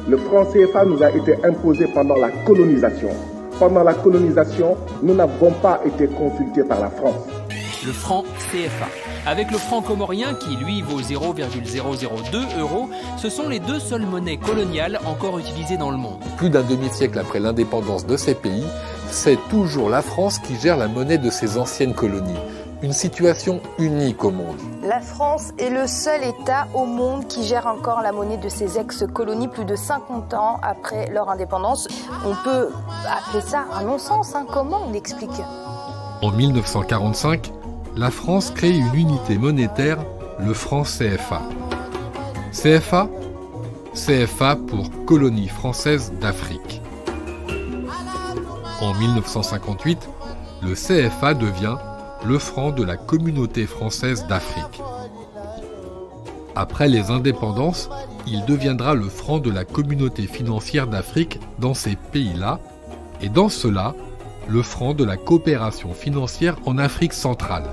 Le franc CFA nous a été imposé pendant la colonisation. Pendant la colonisation, nous n'avons pas été consultés par la France. Le franc CFA. Avec le franc comorien qui, lui, vaut 0,002 €, ce sont les deux seules monnaies coloniales encore utilisées dans le monde. Plus d'un demi-siècle après l'indépendance de ces pays, c'est toujours la France qui gère la monnaie de ses anciennes colonies. Une situation unique au monde. La France est le seul État au monde qui gère encore la monnaie de ses ex-colonies plus de 50 ans après leur indépendance. On peut appeler ça un non-sens, hein. Comment on l'explique? En 1945, la France crée une unité monétaire, le franc CFA. CFA? CFA pour Colonie française d'Afrique. En 1958, le CFA devient le franc de la communauté française d'Afrique. Après les indépendances, il deviendra le franc de la communauté financière d'Afrique dans ces pays-là, et dans cela, le franc de la coopération financière en Afrique centrale.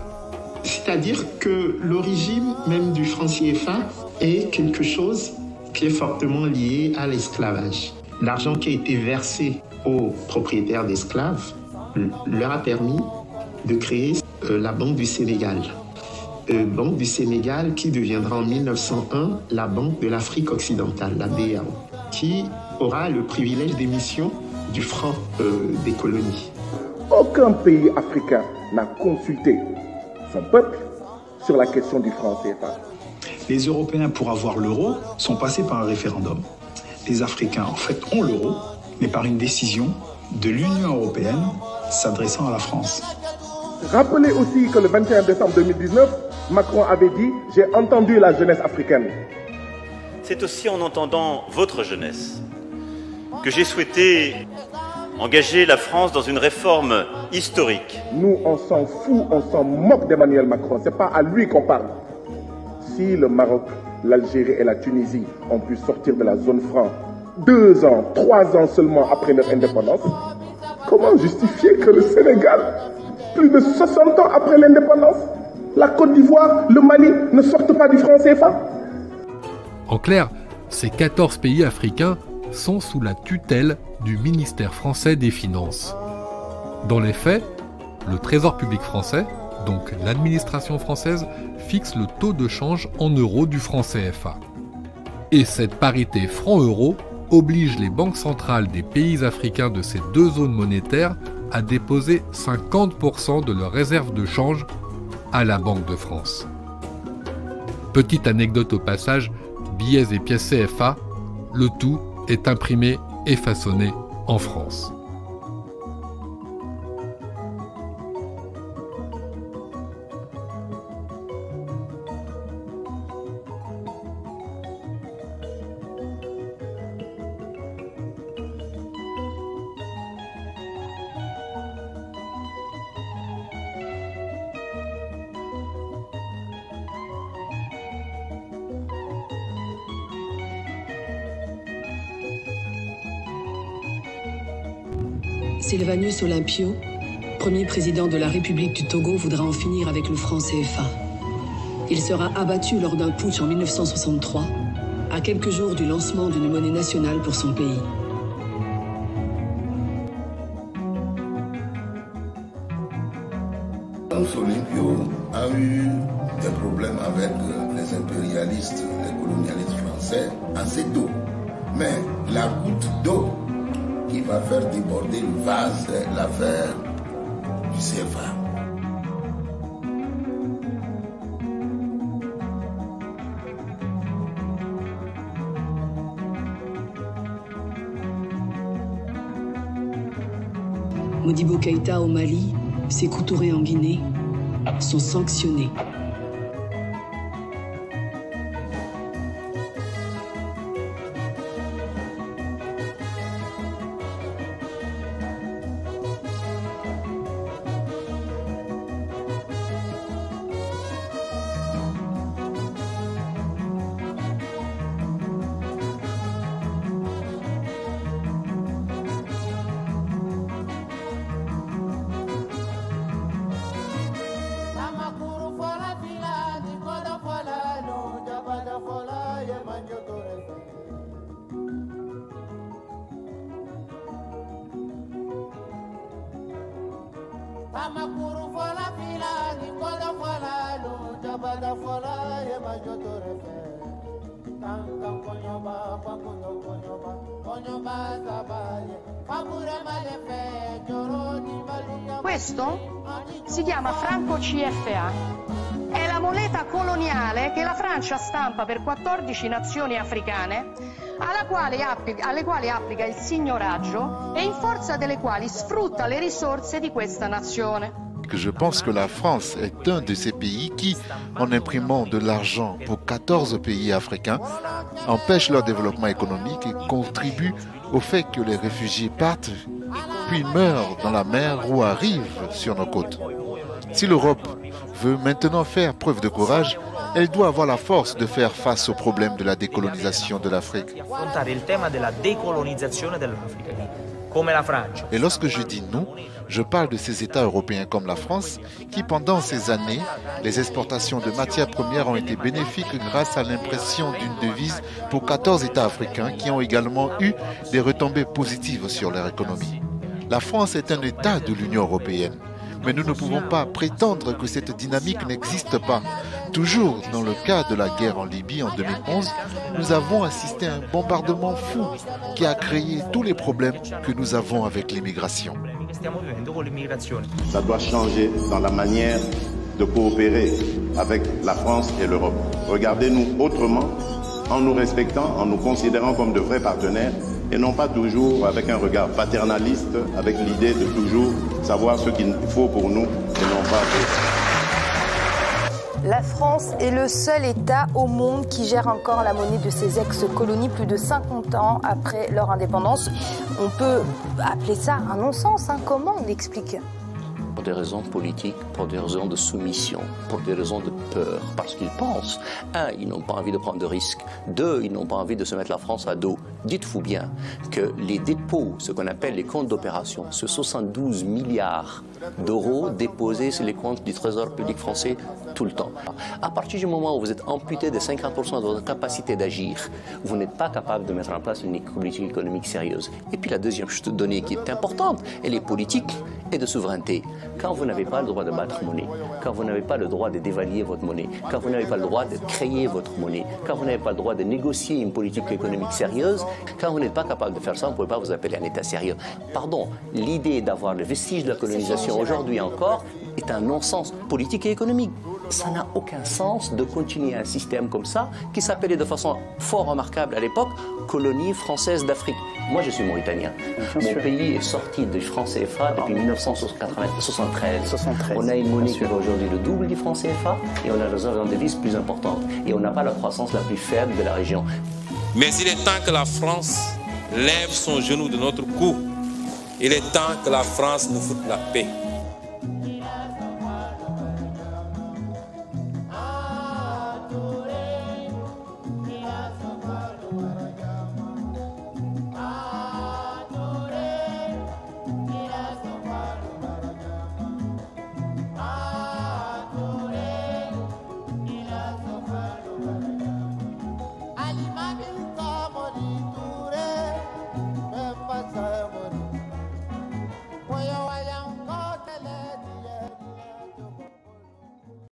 C'est-à-dire que l'origine même du franc CFA est quelque chose qui est fortement lié à l'esclavage. L'argent qui a été versé aux propriétaires d'esclaves leur a permis de créer la Banque du Sénégal. Banque du Sénégal qui deviendra en 1901 la Banque de l'Afrique occidentale, la BAO, qui aura le privilège d'émission du franc des colonies. Aucun pays africain n'a consulté son peuple sur la question du franc CFA. Les Européens, pour avoir l'euro, sont passés par un référendum. Les Africains, en fait, ont l'euro, mais par une décision de l'Union européenne s'adressant à la France. Rappelez aussi que le 21 décembre 2019, Macron avait dit « J'ai entendu la jeunesse africaine ». C'est aussi en entendant votre jeunesse que j'ai souhaité engager la France dans une réforme historique. Nous, on s'en fout, on s'en moque d'Emmanuel Macron. C'est pas à lui qu'on parle. Si le Maroc, l'Algérie et la Tunisie ont pu sortir de la zone franc 2 ans, 3 ans seulement après leur indépendance, comment justifier que le Sénégal, plus de 60 ans après l'indépendance, la Côte d'Ivoire, le Mali ne sortent pas du franc CFA? En clair, ces 14 pays africains sont sous la tutelle du ministère français des Finances. Dans les faits, le Trésor public français, donc l'administration française, fixe le taux de change en euros du franc CFA. Et cette parité franc-euro oblige les banques centrales des pays africains de ces deux zones monétaires à déposer 50% de leurs réserves de change à la Banque de France. Petite anecdote au passage, billets et pièces CFA, le tout est imprimé et façonné en France. Sylvanus Olympio, premier président de la République du Togo, voudra en finir avec le franc CFA. Il sera abattu lors d'un putsch en 1963, à quelques jours du lancement d'une monnaie nationale pour son pays. Olympio a eu des problèmes avec les impérialistes, les colonialistes français assez tôt. Mais la goutte d'eau qui va faire déborder le vase, l'affaire du CFA. Modibo Keïta au Mali, Sékou Touré en Guinée sont sanctionnés. Questo si chiama franco CFA. È la moneta coloniale che la Francia stampa per 14 nazioni africane, alle quali applica il signoraggio e in forza delle quali sfrutta le risorse di questa nazione. Je pense que la France est un de ces pays qui, en imprimant de l'argent pour 14 pays africains, empêche leur développement économique et contribue au fait que les réfugiés partent puis meurent dans la mer ou arrivent sur nos côtes. Si l'Europe veut maintenant faire preuve de courage, elle doit avoir la force de faire face au problème de la décolonisation de l'Afrique. Et lorsque je dis nous, je parle de ces États européens comme la France qui, pendant ces années, les exportations de matières premières ont été bénéfiques grâce à l'impression d'une devise pour 14 États africains qui ont également eu des retombées positives sur leur économie. La France est un État de l'Union européenne, mais nous ne pouvons pas prétendre que cette dynamique n'existe pas. Toujours dans le cas de la guerre en Libye en 2011, nous avons assisté à un bombardement fou qui a créé tous les problèmes que nous avons avec l'immigration. Ça doit changer dans la manière de coopérer avec la France et l'Europe. Regardez-nous autrement, en nous respectant, en nous considérant comme de vrais partenaires et non pas toujours avec un regard paternaliste, avec l'idée de toujours savoir ce qu'il faut pour nous et non pas d'autres. La France est le seul État au monde qui gère encore la monnaie de ses ex-colonies plus de 50 ans après leur indépendance. On peut appeler ça un non-sens, hein. Comment on l'explique ? Pour des raisons politiques, pour des raisons de soumission, pour des raisons de peur, parce qu'ils pensent, un, ils n'ont pas envie de prendre de risques, deux, ils n'ont pas envie de se mettre la France à dos. Dites-vous bien que les dépôts, ce qu'on appelle les comptes d'opération, ce 72 milliards d'euros déposés sur les comptes du Trésor public français tout le temps. À partir du moment où vous êtes amputé de 50% de votre capacité d'agir, vous n'êtes pas capable de mettre en place une politique économique sérieuse. Et puis la deuxième donnée qui est importante, elle est politique et de souveraineté. Quand vous n'avez pas le droit de battre monnaie, quand vous n'avez pas le droit de dévaluer votre monnaie, quand vous n'avez pas le droit de créer votre monnaie, quand vous n'avez pas le droit de négocier une politique économique sérieuse, quand vous n'êtes pas capable de faire ça, on ne peut pas vous appeler un État sérieux. Pardon, l'idée d'avoir le vestige de la colonisation aujourd'hui encore est un non-sens politique et économique. Ça n'a aucun sens de continuer un système comme ça, qui s'appelait de façon fort remarquable à l'époque colonie française d'Afrique. Moi, je suis mauritanien. Mon pays est sorti du franc CFA depuis 1973. On a une monnaie qui vaut aujourd'hui le double du franc CFA et on a des réserves en devises plus importantes. Et on n'a pas la croissance la plus faible de la région. Mais il est temps que la France lève son genou de notre cou. Il est temps que la France nous foute la paix.